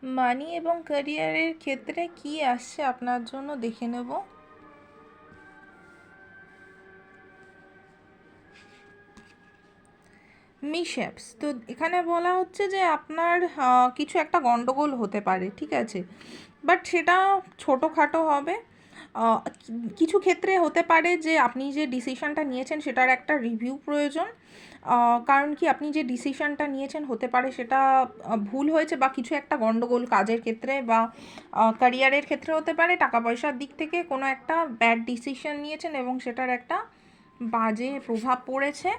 মানি এবং ক্যারিয়ারের ক্ষেত্রে কি আসছে আপনার জন্য দেখে নেব। মিসহ্যাপস, তো এখানে বলা হচ্ছে যে আপনার কিছু একটা গন্ডগোল হতে পারে, ঠিক আছে, বাট সেটা ছোটোখাটো হবে। কিছু ক্ষেত্রে হতে পারে যে আপনি যে ডিসিশনটা নিয়েছেন সেটার একটা রিভিউ প্রয়োজন, কারণ কি আপনি যে ডিসিশনটা নিয়েছেন হতে পারে সেটা ভুল হয়েছে, বা কিছু একটা গন্ডগোল কাজের ক্ষেত্রে বা ক্যারিয়ারের ক্ষেত্রে হতে পারে, টাকা পয়সার দিক থেকে কোনো একটা ব্যাড ডিসিশন নিয়েছেন এবং সেটার একটা বাজে প্রভাব পড়েছে।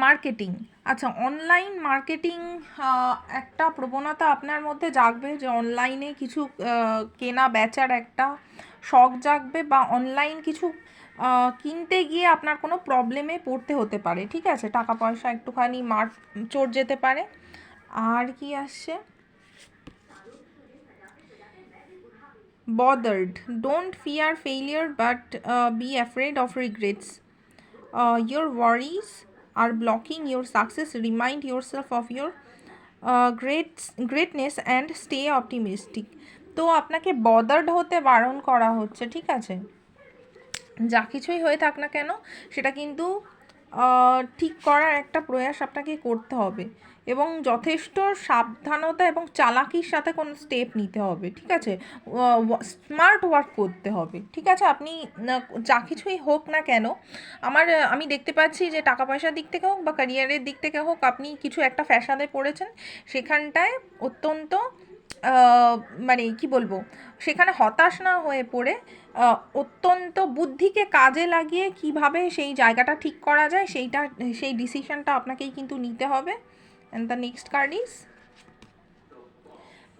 মার্কেটিং, আচ্ছা, অনলাইন মার্কেটিং একটা প্রবণতা আপনার মধ্যে জাগবে, যে অনলাইনে কিছু কেনা বেচার একটা শখ জাগবে, বা অনলাইন কিছু কিনতে গিয়ে আপনার কোনো প্রবলেমে পড়তে হতে পারে, ঠিক আছে, টাকা পয়সা একটুখানি চোট যেতে পারে। আর কি আসছে, bothered, don't fear failure but be afraid of regrets. Your worries are blocking your success. Remind yourself of your greatness and stay optimistic. তো আপনাকে বদার্ড হতে বারণ করা হচ্ছে, ঠিক আছে, যা কিছুই হয়ে থাক না কেন সেটা কিন্তু ঠিক করার একটা প্রয়াস আপনাকে করতে হবে, এবং যথেষ্ট সাবধানতা এবং চালাকির সাথে কোনো স্টেপ নিতে হবে, ঠিক আছে, স্মার্ট ওয়ার্ক করতে হবে, ঠিক আছে। আপনি যা কিছুই হোক না কেন, আমি দেখতে পাচ্ছি যে টাকা পয়সার দিক থেকে হোক বা ক্যারিয়ারের দিক থেকে হোক, আপনি কিছু একটা ফ্যাসাদে পড়েছেন, সেখানটায় অত্যন্ত মানে কি বলবো, সেখানে হতাশ না হয়ে পড়ে অত্যন্ত বুদ্ধিকে কাজে লাগিয়ে কিভাবে সেই জায়গাটা ঠিক করা যায় সেই ডিসিশনটা আপনাকেই কিন্তু নিতে হবে। And the next card is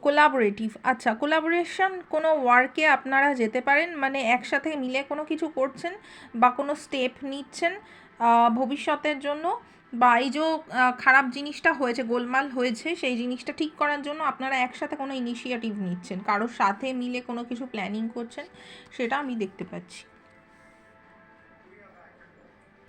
collaborative. আচ্ছা, কোলাবোরেশন, কোনো ওয়ার্কে আপনারা যেতে পারেন, মানে একসাথে মিলে কোনো কিছু করছেন বা কোনো স্টেপ নিচ্ছেন ভবিষ্যতের জন্য, বা এই যে খারাপ জিনিসটা হয়েছে, গোলমাল হয়েছে, সেই জিনিসটা ঠিক করার জন্য আপনারা একসাথে কোনো ইনিশিয়েটিভ নিচ্ছেন, কারোর সাথে মিলে কোনো কিছু প্ল্যানিং করছেন, সেটা আমি দেখতে পাচ্ছি।